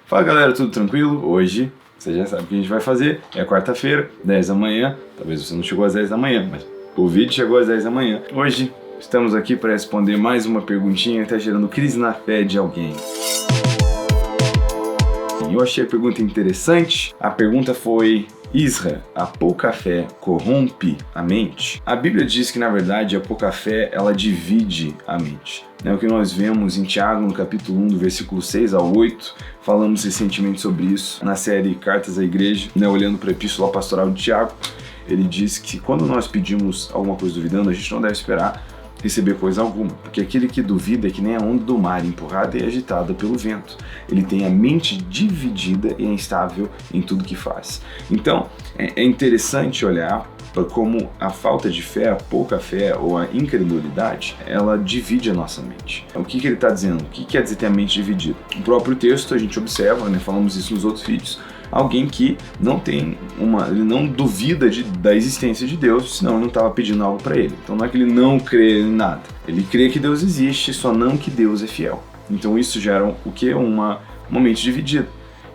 Fala galera, tudo tranquilo? Hoje, você já sabe o que a gente vai fazer, é quarta-feira, 10 da manhã, talvez você não chegou às 10 da manhã, mas o vídeo chegou às 10 da manhã. Hoje, estamos aqui para responder mais uma perguntinha que está gerando crise na fé de alguém. Eu achei a pergunta interessante. A pergunta foi: Isra, a pouca fé corrompe a mente? A Bíblia diz que, na verdade, a pouca fé, ela divide a mente. É o que nós vemos em Tiago, no capítulo 1, do versículo 6 ao 8. Falamos recentemente sobre isso na série Cartas à Igreja, olhando para a Epístola Pastoral de Tiago. Ele diz que quando nós pedimos alguma coisa duvidando, a gente não deve esperar receber coisa alguma, porque aquele que duvida é que nem a onda do mar, empurrada e agitada pelo vento. Ele tem a mente dividida e é instável em tudo que faz. Então, é interessante olhar para como a falta de fé, a pouca fé ou a incredulidade, ela divide a nossa mente. O que ele está dizendo? O que quer dizer ter a mente dividida? O próprio texto a gente observa, falamos isso nos outros vídeos, alguém que não tem ele não duvida da existência de Deus, senão ele não estava pedindo algo para ele. Então não é que ele não crê em nada, ele crê que Deus existe, só não que Deus é fiel. Então isso gera o que? Uma mente dividida.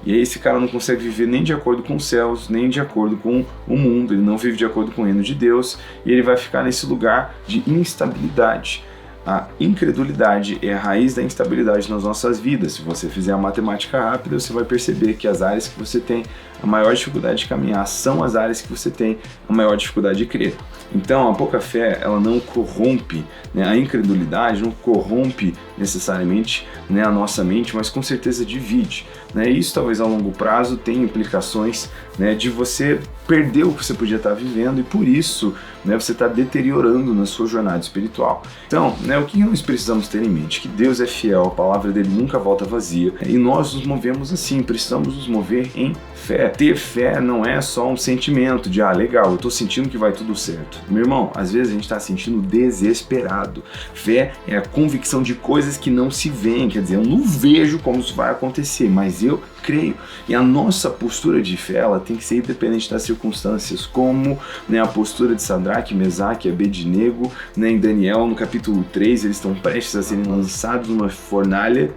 E aí esse cara não consegue viver nem de acordo com os céus, nem de acordo com o mundo, ele não vive de acordo com o reino de Deus, e ele vai ficar nesse lugar de instabilidade. A incredulidade é a raiz da instabilidade nas nossas vidas. Se você fizer a matemática rápida, você vai perceber que as áreas que você tem a maior dificuldade de caminhar são as áreas que você tem a maior dificuldade de crer. Então, a pouca fé, ela não corrompe, a incredulidade não corrompe necessariamente a nossa mente, mas com certeza divide. Isso talvez a longo prazo tenha implicações de você perder o que você podia estar vivendo e por isso você está deteriorando na sua jornada espiritual. Então, o que nós precisamos ter em mente? Que Deus é fiel, a palavra dele nunca volta vazia e nós nos movemos assim, precisamos nos mover em fé. Ter fé não é só um sentimento de legal, eu estou sentindo que vai tudo certo. Meu irmão, às vezes a gente está sentindo desesperado. Fé é a convicção de coisas que não se veem, quer dizer, eu não vejo como isso vai acontecer, mas eu creio. E a nossa postura de fé, ela tem que ser independente das circunstâncias, como a postura de Sadraque, Mesaque e Abednego, em Daniel, no capítulo 3, eles estão prestes a serem lançados numa fornalha,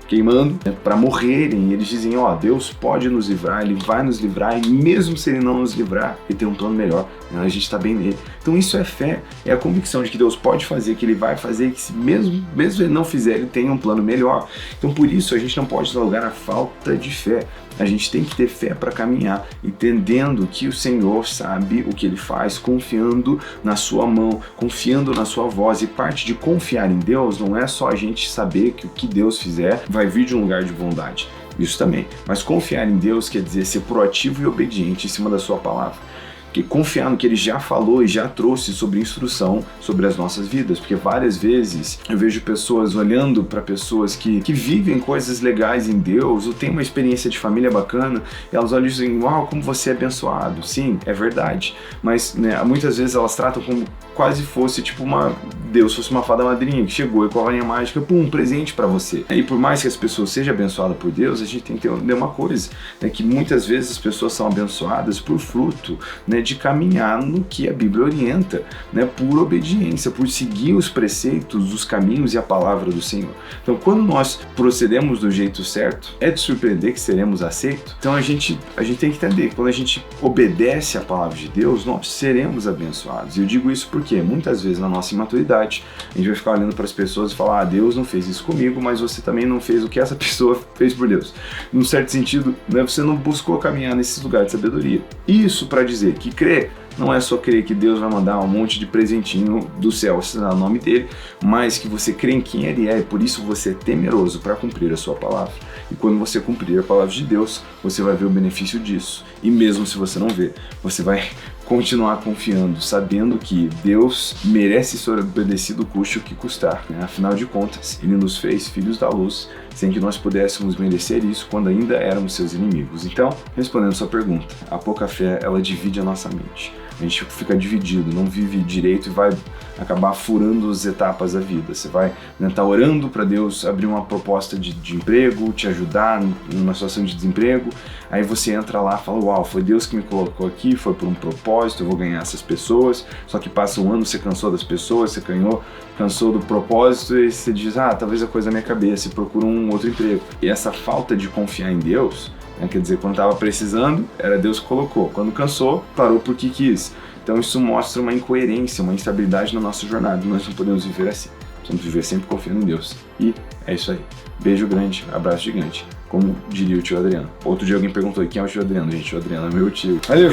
queimando, para morrerem. E eles dizem, Deus pode nos livrar, Ele vai nos livrar, e mesmo se Ele não nos livrar, Ele tem um plano melhor, a gente está bem nele. Então isso é fé, é a convicção de que Deus pode fazer, que Ele vai fazer, que se mesmo Ele não fizer, Ele tem um plano melhor. Então por isso a gente não pode dar lugar à falta de fé. A gente tem que ter fé para caminhar, entendendo que o Senhor sabe o que Ele faz, confiando na sua mão, confiando na sua voz. E parte de confiar em Deus não é só a gente saber que o que Deus fizer vai vir de um lugar de bondade, isso também, mas confiar em Deus quer dizer ser proativo e obediente em cima da sua palavra. Que confiar no que Ele já falou e já trouxe sobre instrução sobre as nossas vidas, porque várias vezes eu vejo pessoas olhando para pessoas que vivem coisas legais em Deus ou têm uma experiência de família bacana, e elas olham e dizem, como você é abençoado. Sim, é verdade, mas muitas vezes elas tratam como quase fosse tipo Deus fosse uma fada madrinha que chegou e com a varinha mágica, um presente para você. E por mais que as pessoas sejam abençoadas por Deus, a gente tem que entender uma coisa, que muitas vezes as pessoas são abençoadas por fruto de caminhar no que a Bíblia orienta, por obediência, por seguir os preceitos, os caminhos e a palavra do Senhor. Então, quando nós procedemos do jeito certo, é de surpreender que seremos aceitos. Então, a gente tem que entender que quando a gente obedece a palavra de Deus, nós seremos abençoados. E eu digo isso porque muitas vezes na nossa imaturidade, a gente vai ficar olhando para as pessoas e falar, Deus não fez isso comigo, mas você também não fez o que essa pessoa fez por Deus. Num certo sentido, você não buscou caminhar nesse lugar de sabedoria. Isso para dizer que crer não é só crer que Deus vai mandar um monte de presentinho do céu, assinar o nome dele, mas que você crê em quem Ele é, e por isso você é temeroso para cumprir a sua palavra. E quando você cumprir a palavra de Deus, você vai ver o benefício disso. E mesmo se você não ver, você vai continuar confiando, sabendo que Deus merece ser obedecido, custe o que custar. Afinal de contas, Ele nos fez filhos da luz, sem que nós pudéssemos merecer isso quando ainda éramos seus inimigos. Então, respondendo sua pergunta, a pouca fé, ela divide a nossa mente. A gente fica dividido, não vive direito e vai acabar furando as etapas da vida. Você vai tá orando para Deus abrir uma proposta de emprego, te ajudar numa situação de desemprego, aí você entra lá e fala, uau, foi Deus que me colocou aqui, foi por um propósito, eu vou ganhar essas pessoas, só que passa um ano, você cansou das pessoas, você cansou do propósito e você diz, talvez a coisa é minha cabeça e procura um outro emprego. E essa falta de confiar em Deus, quer dizer, quando estava precisando, era Deus que colocou, quando cansou, parou porque quis. Então isso mostra uma incoerência, uma instabilidade na nossa jornada. Nós não podemos viver assim. Precisamos viver sempre confiando em Deus. E é isso aí. Beijo grande, abraço gigante. Como diria o tio Adriano. Outro dia alguém perguntou quem é o tio Adriano. Gente, o Adriano é meu tio. Valeu!